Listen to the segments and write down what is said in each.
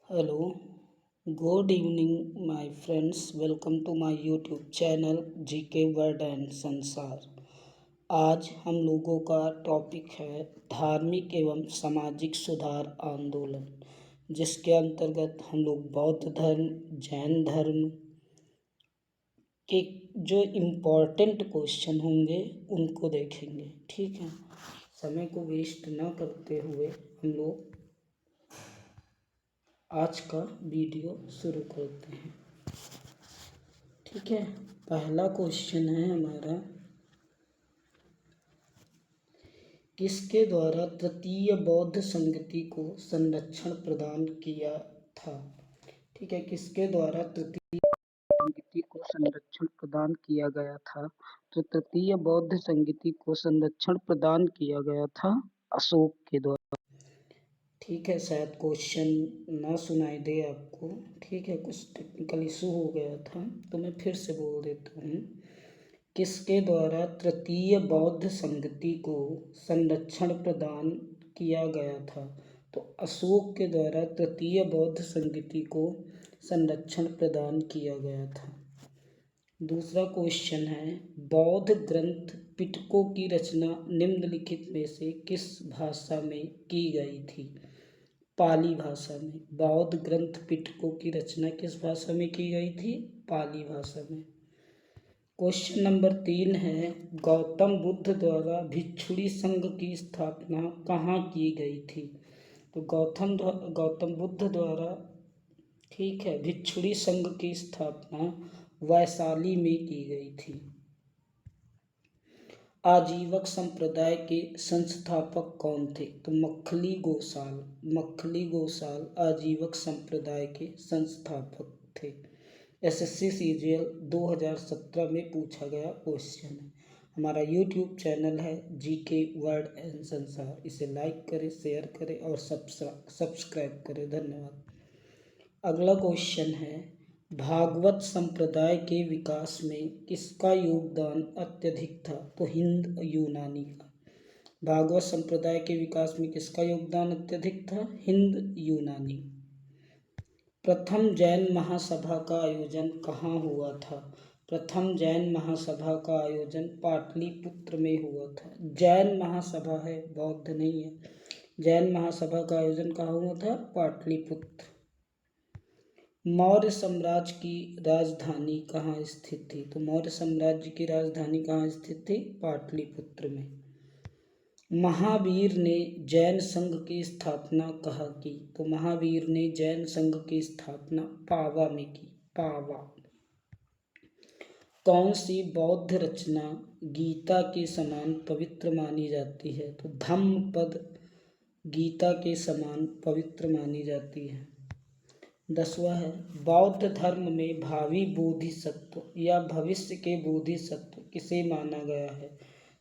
Hello, good evening, my friends. Welcome to my YouTube channel GK word and संसार। आज हम लोगों का टॉपिक है धार्मिक एवं सामाजिक सुधार आंदोलन, जिसके अंतर्गत हम लोग बौद्ध धर्म, जैन धर्म के जो इम्पोर्टेंट क्वेश्चन होंगे उनको देखेंगे। ठीक है, समय को वेस्ट ना करते हुए हम लोग आज का वीडियो शुरू करते हैं। ठीक है, पहला क्वेश्चन है हमारा, किसके द्वारा तृतीय बौद्ध संगति को संरक्षण प्रदान किया था। ठीक है, किसके द्वारा तृतीय संगति को संरक्षण प्रदान किया गया था। तो तृतीय बौद्ध संगति को संरक्षण प्रदान किया गया था अशोक के द्वारा। ठीक है, शायद क्वेश्चन ना सुनाई दे आपको। ठीक है, कुछ टेक्निकल इशू हो गया था तो मैं फिर से बोल देता हूँ। किसके द्वारा तृतीय बौद्ध संगति को संरक्षण प्रदान किया गया था। तो अशोक के द्वारा तृतीय बौद्ध संगति को संरक्षण प्रदान किया गया था। दूसरा क्वेश्चन है, बौद्ध ग्रंथ पिटकों की रचना निम्नलिखित में से किस भाषा में की गई थी। पाली भाषा में। बौद्ध ग्रंथ पिटकों की रचना किस भाषा में की गई थी। पाली भाषा में। क्वेश्चन नंबर 3 है, गौतम बुद्ध द्वारा भिक्षुणी संघ की स्थापना कहाँ की गई थी। तो गौतम बुद्ध द्वारा ठीक है भिक्षुणी संघ की स्थापना वैशाली में की गई थी। आजीवक संप्रदाय के संस्थापक कौन थे। तो मक्खली गोसाल आजीवक संप्रदाय के संस्थापक थे। एसएससी सीजीएल 2017 में पूछा गया क्वेश्चन है। हमारा यूट्यूब चैनल है जीके वर्ड एंड संसार, इसे लाइक करें, शेयर करें और सब्सक्राइब करें। धन्यवाद। अगला क्वेश्चन है, भागवत संप्रदाय के विकास में किसका योगदान अत्यधिक था। तो हिंद यूनानी का। भागवत संप्रदाय के विकास में किसका योगदान अत्यधिक था। हिंद यूनानी। प्रथम जैन महासभा का आयोजन कहाँ हुआ था। प्रथम जैन महासभा का आयोजन पाटलिपुत्र में हुआ था। जैन महासभा है, बौद्ध नहीं है। जैन महासभा का आयोजन कहाँ हुआ था। पाटलिपुत्र। मौर्य साम्राज्य की राजधानी कहाँ स्थित थी। तो मौर्य साम्राज्य की राजधानी कहाँ स्थित थी। पाटलिपुत्र में। महावीर ने जैन संघ की स्थापना कहाँ की। तो महावीर ने जैन संघ की स्थापना पावा में की। पावा। कौन सी बौद्ध रचना गीता के समान पवित्र मानी जाती है। तो धम्मपद गीता के समान पवित्र मानी जाती है। 10वां है, बौद्ध धर्म में भावी बोधिसत्व या भविष्य के बोधिसत्व किसे माना गया है।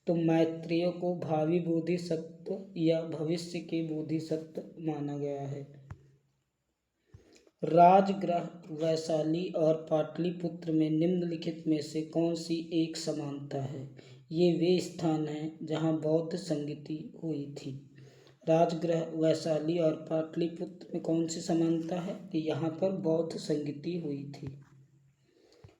तो मैत्रेय को भावी बोधिसत्व या भविष्य के बोधिसत्व माना गया है। राजगृह वैशाली और पाटलिपुत्र में निम्नलिखित में से कौन सी एक समानता है। ये वे स्थान हैं जहाँ बौद्ध संगति हुई थी। राजगृह वैशाली और पाटलिपुत्र में कौन सी समानता है कि यहाँ पर बौद्ध संगति हुई थी।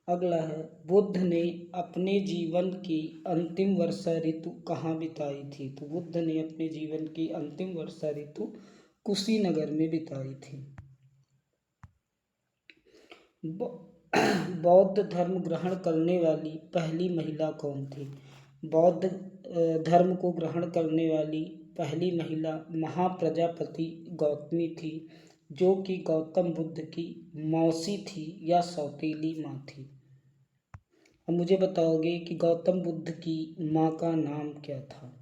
अगला है, बुद्ध ने अपने जीवन की अंतिम वर्षा ऋतु कहाँ बिताई थी। तो बुद्ध ने अपने जीवन की अंतिम वर्षा ऋतु कुशीनगर में बिताई थी। बौद्ध धर्म ग्रहण करने वाली पहली महिला कौन थी। बौद्ध धर्म को ग्रहण करने वाली पहली महिला महाप्रजापति गौतमी थी, जो कि गौतम बुद्ध की मौसी थी या सौतेली माँ थी। अब मुझे बताओगे कि गौतम बुद्ध की माँ का नाम क्या था।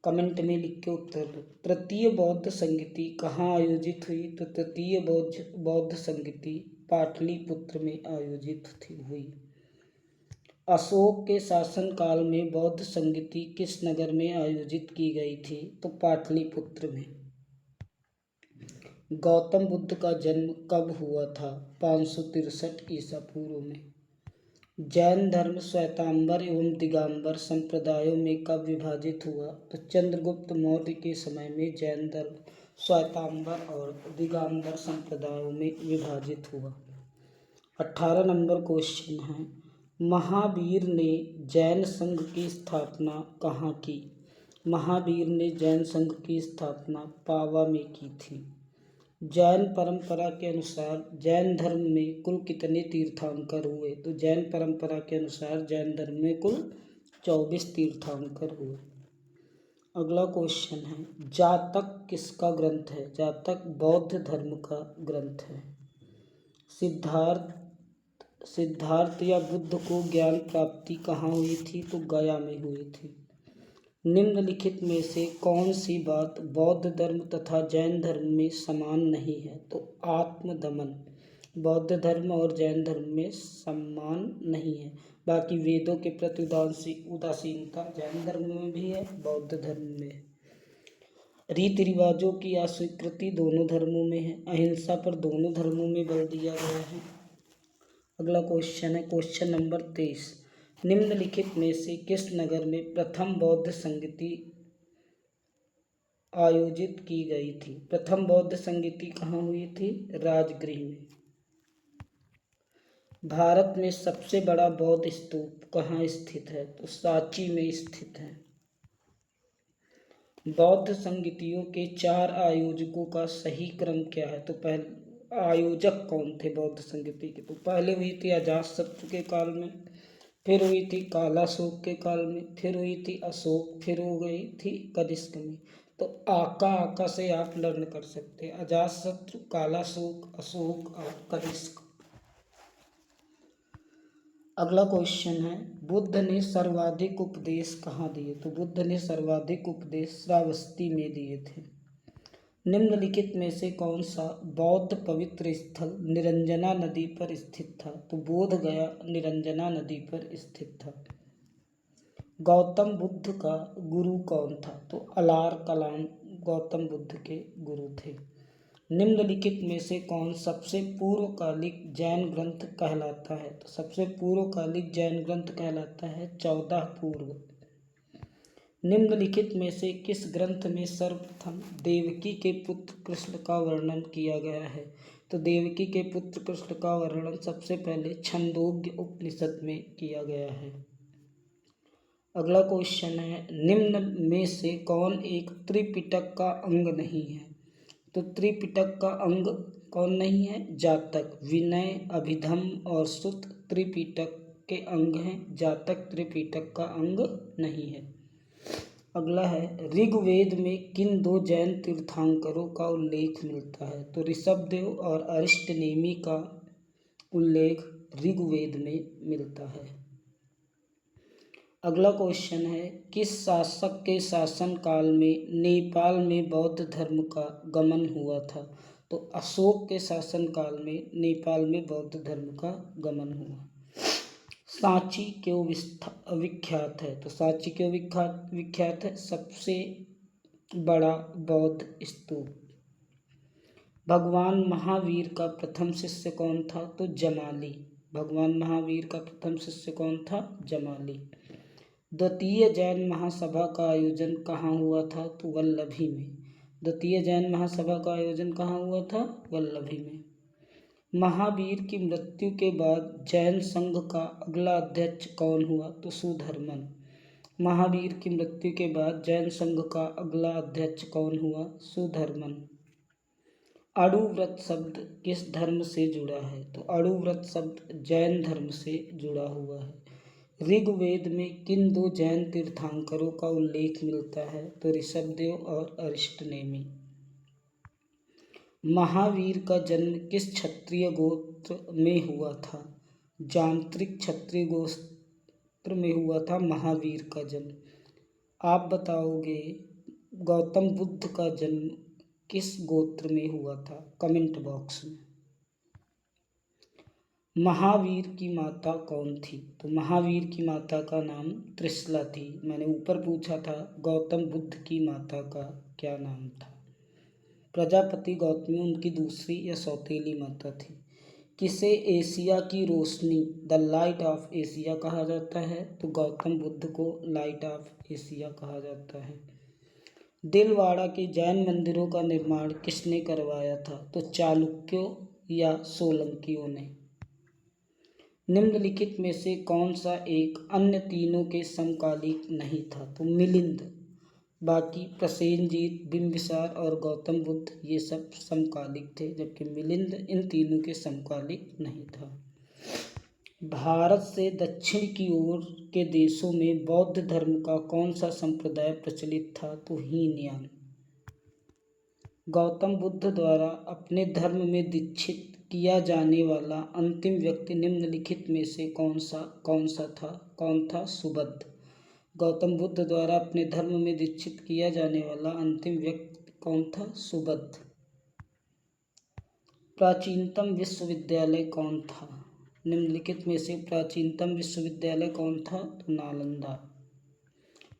कमेंट में लिख के उत्तर दो। तृतीय बौद्ध संगति कहाँ आयोजित हुई। तो तृतीय बौद्ध संगति पाटलिपुत्र में आयोजित हुई। अशोक के शासनकाल में बौद्ध संगति किस नगर में आयोजित की गई थी। तो पाटलिपुत्र में। गौतम बुद्ध का जन्म कब हुआ था। 563 ईसा पूर्व में। जैन धर्म श्वेतांबर एवं दिगंबर संप्रदायों में कब विभाजित हुआ। तो चंद्रगुप्त मौर्य के समय में जैन धर्म श्वेतांबर और दिगंबर संप्रदायों में विभाजित हुआ। 18 नंबर क्वेश्चन है, महावीर ने जैन संघ की स्थापना कहाँ की? महावीर ने जैन संघ की स्थापना पावा में की थी। जैन परंपरा के अनुसार जैन धर्म में कुल कितने तीर्थंकर हुए? तो जैन परंपरा के अनुसार जैन धर्म में कुल 24 तीर्थंकर हुए। अगला क्वेश्चन है, जातक किसका ग्रंथ है? जातक बौद्ध धर्म का ग्रंथ है। सिद्धार्थ या बुद्ध को ज्ञान प्राप्ति कहाँ हुई थी? तो गया में हुई थी। निम्नलिखित में से कौन सी बात बौद्ध धर्म तथा जैन धर्म में समान नहीं है? तो आत्मदमन बौद्ध धर्म और जैन धर्म में समान नहीं है। बाकी वेदों के प्रति उदासीनता जैन धर्म में भी है, बौद्ध धर्म में। रीति रिवाजों की अस्वीकृति दोनों धर्मों में है। अहिंसा पर दोनों धर्मों में बल दिया गया है। अगला क्वेश्चन है क्वेश्चन नंबर 23, निम्नलिखित में से किस नगर में प्रथम बौद्ध संगति आयोजित की गई थी? प्रथम बौद्ध संगति कहाँ हुई थी? राजगृह में। भारत में सबसे बड़ा बौद्ध स्तूप कहाँ स्थित है? तो सांची में स्थित है। बौद्ध संगतियों के 4 आयोजकों का सही क्रम क्या है? तो पहले आयोजक कौन थे बौद्ध संगति के? तो पहले हुई थी अजातशत्रु के काल में, फिर हुई थी कालाशोक के काल में, फिर हुई थी अशोक, फिर हो गई थी कनिष्क में। तो आका से आप लर्न कर सकते हैं, अजातशत्रु, कालाशोक, अशोक और कनिष्क। अगला क्वेश्चन है, बुद्ध ने सर्वाधिक उपदेश कहाँ दिए? तो बुद्ध ने सर्वाधिक उपदेश श्रावस्ती में दिए थे। निम्नलिखित में से कौन सा बौद्ध पवित्र स्थल निरंजना नदी पर स्थित था? तो बोध गया निरंजना नदी पर स्थित था। गौतम बुद्ध का गुरु कौन था? तो अलार कलाम गौतम बुद्ध के गुरु थे। निम्नलिखित में से कौन सबसे पूर्वकालिक जैन ग्रंथ कहलाता है? तो सबसे पूर्वकालिक जैन ग्रंथ कहलाता है 14 पूर्व। निम्नलिखित में से किस ग्रंथ में सर्वप्रथम देवकी के पुत्र कृष्ण का वर्णन किया गया है? तो देवकी के पुत्र कृष्ण का वर्णन सबसे पहले छंदोग्य उपनिषद में किया गया है। अगला क्वेश्चन है, निम्न में से कौन एक त्रिपिटक का अंग नहीं है? तो त्रिपिटक का अंग कौन नहीं है? जातक। विनय, अभिधम्म और सुत त्रिपिटक के अंग हैं, जातक त्रिपिटक का अंग नहीं है। अगला है, ऋग्वेद में किन 2 जैन तीर्थंकरों का उल्लेख मिलता है? तो ऋषभदेव और अरिष्टनेमि का उल्लेख ऋग्वेद में मिलता है। अगला क्वेश्चन है, किस शासक के शासन काल में नेपाल में बौद्ध धर्म का गमन हुआ था? तो अशोक के शासन काल में नेपाल में बौद्ध धर्म का गमन हुआ। सांची क्यों विख्यात है? तो सांची क्यों विख्यात है? सबसे बड़ा बौद्ध स्तूप। भगवान महावीर का प्रथम शिष्य कौन था? तो जमाली। भगवान महावीर का प्रथम शिष्य कौन था? जमाली। द्वितीय जैन महासभा का आयोजन कहाँ हुआ था? तो वल्लभी में। द्वितीय जैन महासभा का आयोजन कहाँ हुआ था? वल्लभी में। महावीर की मृत्यु के बाद जैन संघ का अगला अध्यक्ष कौन हुआ? तो सुधर्मन। महावीर की मृत्यु के बाद जैन संघ का अगला अध्यक्ष कौन हुआ? सुधर्मन। अणुव्रत शब्द किस धर्म से जुड़ा है? तो अणुव्रत शब्द जैन धर्म से जुड़ा हुआ है। ऋग्वेद में किन 2 जैन तीर्थंकरों का उल्लेख मिलता है? तो ऋषभदेव और अरिष्टनेमि। महावीर का जन्म किस क्षत्रिय गोत्र में हुआ था? जांत्रिक क्षत्रिय गोत्र में हुआ था महावीर का जन्म। आप बताओगे गौतम बुद्ध का जन्म किस गोत्र में हुआ था? कमेंट बॉक्स में। महावीर की माता कौन थी? तो महावीर की माता का नाम त्रिशला थी। मैंने ऊपर पूछा था गौतम बुद्ध की माता का क्या नाम था? प्रजापति गौतमी उनकी दूसरी या सौतेली माता थी। किसे एशिया की रोशनी द लाइट ऑफ एशिया कहा जाता है? तो गौतम बुद्ध को लाइट ऑफ एशिया कहा जाता है। दिलवाड़ा के जैन मंदिरों का निर्माण किसने करवाया था? तो चालुक्यों या सोलंकियों ने। निम्नलिखित में से कौन सा एक अन्य तीनों के समकालिक नहीं था? तो मिलिंद। बाकी प्रसेनजीत, बिंबिसार और गौतम बुद्ध ये सब समकालिक थे, जबकि मिलिंद इन तीनों के समकालिक नहीं था। भारत से दक्षिण की ओर के देशों में बौद्ध धर्म का कौन सा संप्रदाय प्रचलित था? तो हीनयान। गौतम बुद्ध द्वारा अपने धर्म में दीक्षित किया जाने वाला अंतिम व्यक्ति निम्नलिखित में से कौन था? सुबुद्ध। गौतम बुद्ध द्वारा अपने धर्म में दीक्षित किया जाने वाला अंतिम व्यक्ति कौन था? सुबुद्ध। प्राचीनतम विश्वविद्यालय कौन था? निम्नलिखित में से प्राचीनतम विश्वविद्यालय कौन था? तो नालंदा।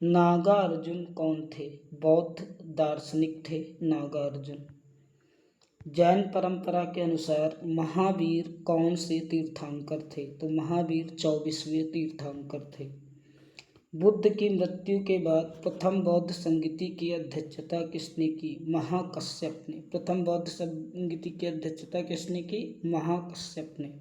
नागार्जुन कौन थे? बौद्ध दार्शनिक थे नागार्जुन। जैन परंपरा के अनुसार महावीर कौन से तीर्थंकर थे? तो महावीर 24वें तीर्थंकर थे। बुद्ध की मृत्यु के बाद प्रथम बौद्ध संगीति की अध्यक्षता किसने की? महाकश्यप ने। प्रथम बौद्ध संगीति की अध्यक्षता किसने की? महाकश्यप ने।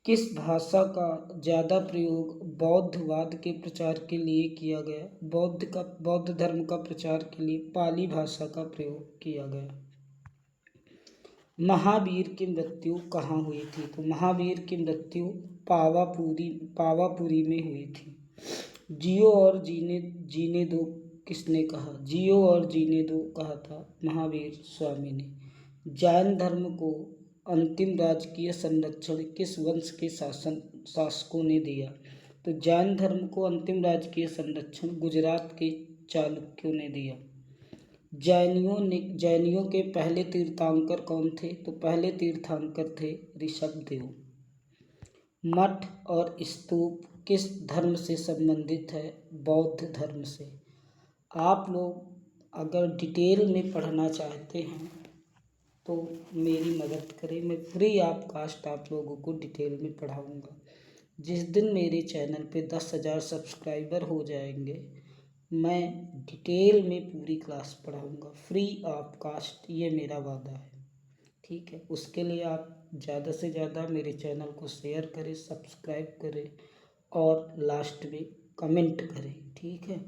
किस भाषा का ज़्यादा प्रयोग बौद्धवाद के प्रचार के लिए किया गया? बौद्ध धर्म का प्रचार के लिए पाली भाषा का प्रयोग किया गया। महावीर की मृत्यु कहाँ हुई थी? तो महावीर की मृत्यु पावापुरी में हुई थी। जियो और जीने दो किसने कहा? जियो और जीने दो कहा था महावीर स्वामी ने। जैन धर्म को अंतिम राजकीय संरक्षण किस वंश के शासकों ने दिया? तो जैन धर्म को अंतिम राजकीय संरक्षण गुजरात के चालुक्यों ने दिया। जैनियों के पहले तीर्थंकर कौन थे? तो पहले तीर्थंकर थे ऋषभदेव। मठ और स्तूप किस धर्म से संबंधित है? बौद्ध धर्म से। आप लोग अगर डिटेल में पढ़ना चाहते हैं तो मेरी मदद करें, मैं फ्री ऑफ कास्ट आप लोगों को डिटेल में पढ़ाऊँगा। जिस दिन मेरे चैनल पे 10,000 सब्सक्राइबर हो जाएंगे मैं डिटेल में पूरी क्लास पढ़ाऊँगा, फ्री ऑफ कास्ट, ये मेरा वादा है। ठीक है, उसके लिए आप ज़्यादा से ज़्यादा मेरे चैनल को शेयर करें, सब्सक्राइब करें और लास्ट में कमेंट करें। ठीक है,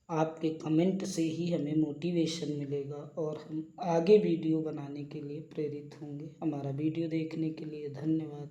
आपके कमेंट से ही हमें मोटिवेशन मिलेगा और हम आगे वीडियो बनाने के लिए प्रेरित होंगे। हमारा वीडियो देखने के लिए धन्यवाद।